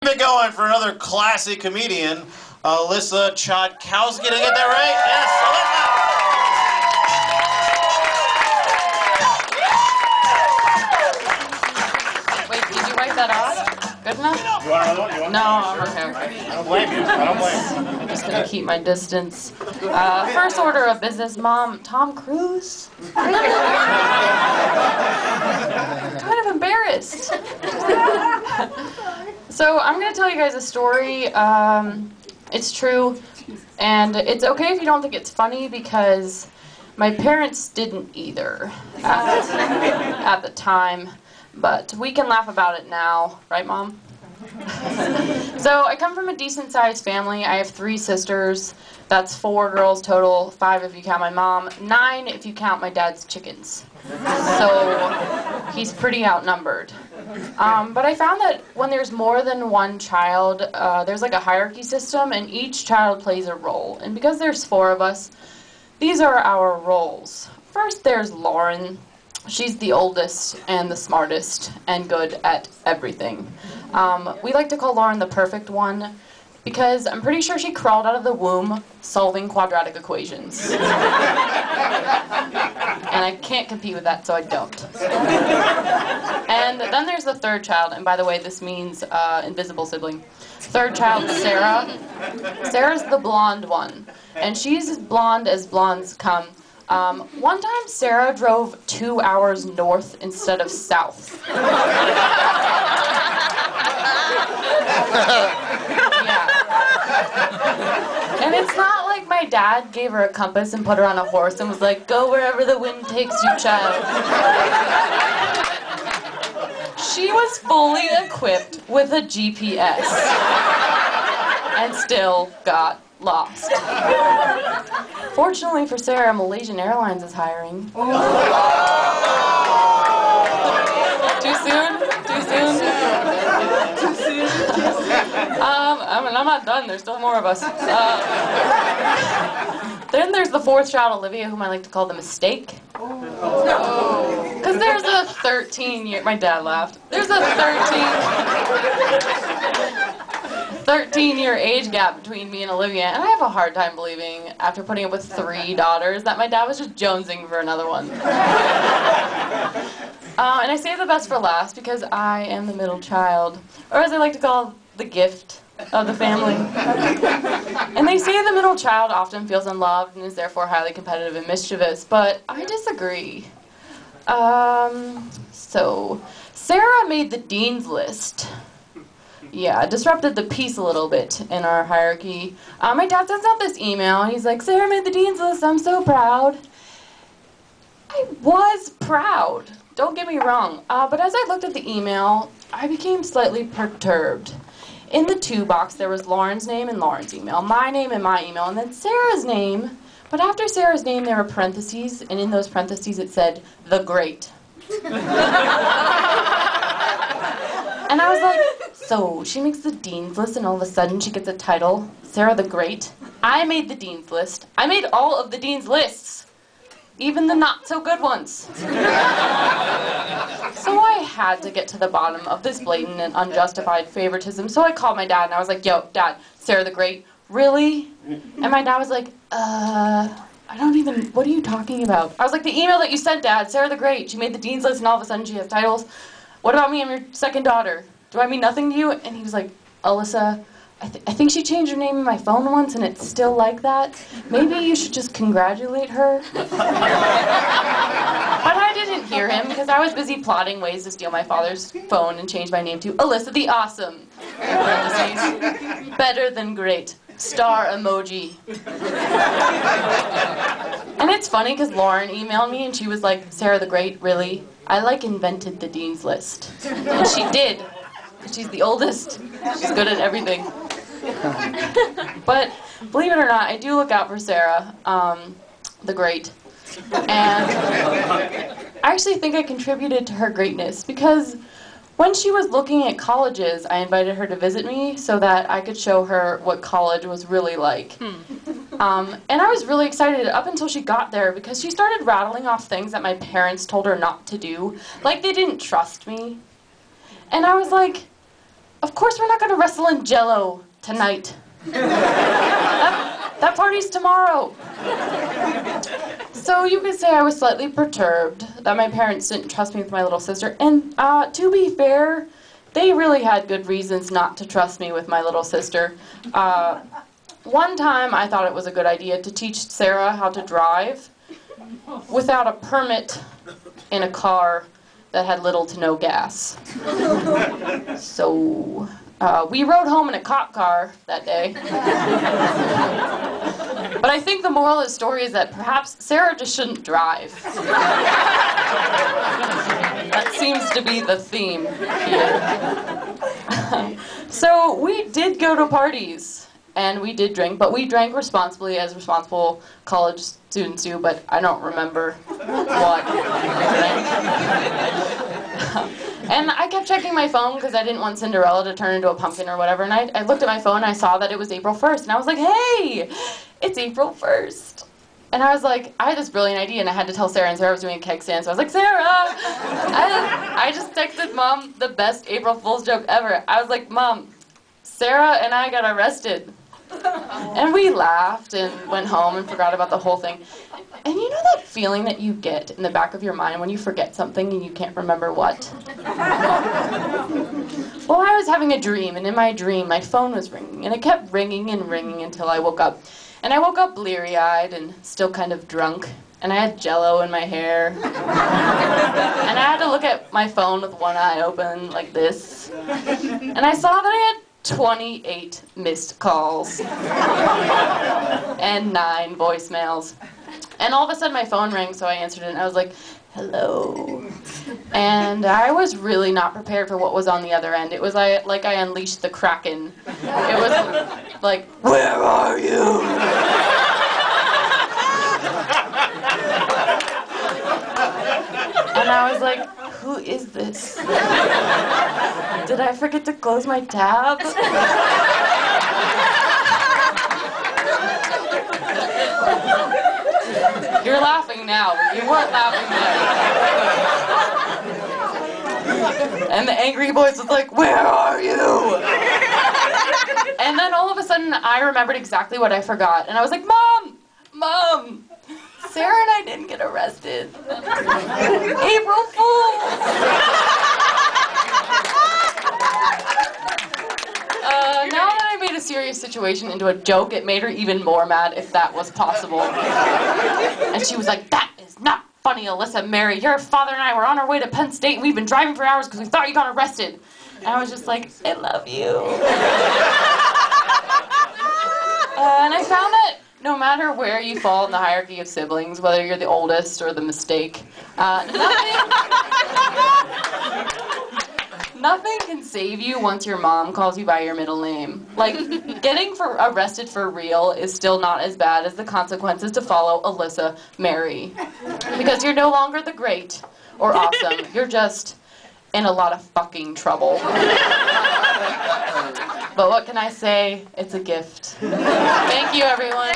it going for another classic comedian, Alyssa Chodkowski. Did I get that right? Yes, Alyssa! Wait, did you wipe that off? Good enough? You want another one? You want No, I'm okay. I don't blame you. I don't blame you. I'm just gonna keep my distance. First order of business, Mom. Tom Cruise? kind of embarrassed. So I'm gonna tell you guys a story. It's true, and it's okay if you don't think it's funny because my parents didn't either at the time. But we can laugh about it now, right, Mom? So I come from a decent-sized family. I have 3 sisters. That's 4 girls total, 5 if you count my mom, 9 if you count my dad's chickens. So he's pretty outnumbered. But I found that when there's more than one child, there's like a hierarchy system, and each child plays a role. And because there's 4 of us, these are our roles. First, there's Lauren. She's the oldest and the smartest and good at everything. We like to call Lauren the perfect one because I'm pretty sure she crawled out of the womb solving quadratic equations. And I can't compete with that, so I don't. And then there's the 3rd child, and by the way, this means invisible sibling. 3rd child, Sarah. Sarah's the blonde one, and she's as blonde as blondes come. One time, Sarah drove 2 hours north instead of south. Yeah. And it's not like my dad gave her a compass and put her on a horse and was like, go wherever the wind takes you, child. She was fully equipped with a GPS and still got lost. Fortunately for Sarah, Malaysian Airlines is hiring. Too soon? Too soon? Too soon? I'm not done. There's still more of us. Then there's the 4th child, Olivia, whom I like to call the mistake. Because there's a 13-year... My dad laughed. There's a 13-year age gap between me and Olivia, and I have a hard time believing, after putting up with 3 daughters, that my dad was just jonesing for another one. And I save the best for last because I am the middle child, or as I like to call, the gift of the family. And they say the middle child often feels unloved and is therefore highly competitive and mischievous, but I disagree. So, Sarah made the dean's list. Yeah, disrupted the peace a little bit in our hierarchy. My dad sends out this email, and he's like, Sarah made the dean's list, I'm so proud. I was proud, don't get me wrong. But as I looked at the email, I became slightly perturbed. In the to box, there was Lauren's name and Lauren's email, my name and my email, and then Sarah's name. But after Sarah's name, there were parentheses, and in those parentheses it said, the Great. And I was like, so she makes the dean's list and all of a sudden she gets a title, Sarah the Great. I made the dean's list. I made all of the dean's lists, even the not so good ones. So I had to get to the bottom of this blatant and unjustified favoritism. So I called my dad and I was like, yo, Dad, Sarah the Great, really? And my dad was like, I don't even, what are you talking about? I was like, the email that you sent, Dad, Sarah the Great, she made the dean's list and all of a sudden she has titles. What about me? I'm your 2nd daughter. Do I mean nothing to you? And he was like, Alyssa, I think she changed her name in my phone once and it's still like that. Maybe you should just congratulate her. But I didn't hear him because I was busy plotting ways to steal my father's phone and change my name to Alyssa the Awesome. Parentheses. Better than great. Star emoji. And it's funny because Lauren emailed me and she was like, Sarah the Great, really? I like invented the dean's list. And she did. She's the oldest. She's good at everything. But believe it or not, I do look out for Sarah, the Great. And I actually think I contributed to her greatness because when she was looking at colleges, I invited her to visit me so that I could show her what college was really like. And I was really excited up until she got there because she started rattling off things that my parents told her not to do. Like they didn't trust me. And I was like, of course we're not gonna wrestle in Jell-O tonight. That party's tomorrow. So you could say I was slightly perturbed that my parents didn't trust me with my little sister. And to be fair, they really had good reasons not to trust me with my little sister. One time I thought it was a good idea to teach Sarah how to drive without a permit in a car that had little to no gas. So we rode home in a cop car that day. But I think the moral of the story is that perhaps Sarah just shouldn't drive. That seems to be the theme here. So we did go to parties, and we did drink, but we drank responsibly, as responsible college students do, but I don't remember what we drank. And I kept checking my phone because I didn't want Cinderella to turn into a pumpkin or whatever, and I looked at my phone and I saw that it was April 1st, and I was like, hey, it's April 1st. And I was like, I had this brilliant idea, and I had to tell Sarah, and Sarah was doing a keg stand, so I was like, Sarah! I just texted Mom the best April Fool's joke ever. I was like, Mom, Sarah and I got arrested. And we laughed and went home and forgot about the whole thing. And you know that feeling that you get in the back of your mind when you forget something and you can't remember what? Well, I was having a dream, and in my dream, my phone was ringing, and it kept ringing and ringing until I woke up. And I woke up bleary-eyed and still kind of drunk, and I had Jell-O in my hair. And I had to look at my phone with one eye open, like this. And I saw that I had 28 missed calls and 9 voicemails. And all of a sudden my phone rang, so I answered it, and I was like, hello. And I was really not prepared for what was on the other end. It was like I unleashed the Kraken. It was like, where are you? And I was like, who is this? Did I forget to close my tab? You're laughing now, but you weren't laughing then. And the angry voice was like, where are you? And then all of a sudden, I remembered exactly what I forgot. And I was like, Mom! Mom! Sarah and I didn't get arrested. April Fools! Now that I made a serious situation into a joke, it made her even more mad, if that was possible. And she was like, that is not funny, Alyssa Mary. Your father and I were on our way to Penn State, and we've been driving for hours because we thought you got arrested. And I was just like, I love you. And I found that no matter where you fall in the hierarchy of siblings, whether you're the oldest or the mistake, nothing can save you once your mom calls you by your middle name. Like, getting arrested for real is still not as bad as the consequences to follow Alyssa Mary. Because you're no longer the great or awesome. You're just in a lot of fucking trouble. But what can I say? It's a gift. Thank you, everyone.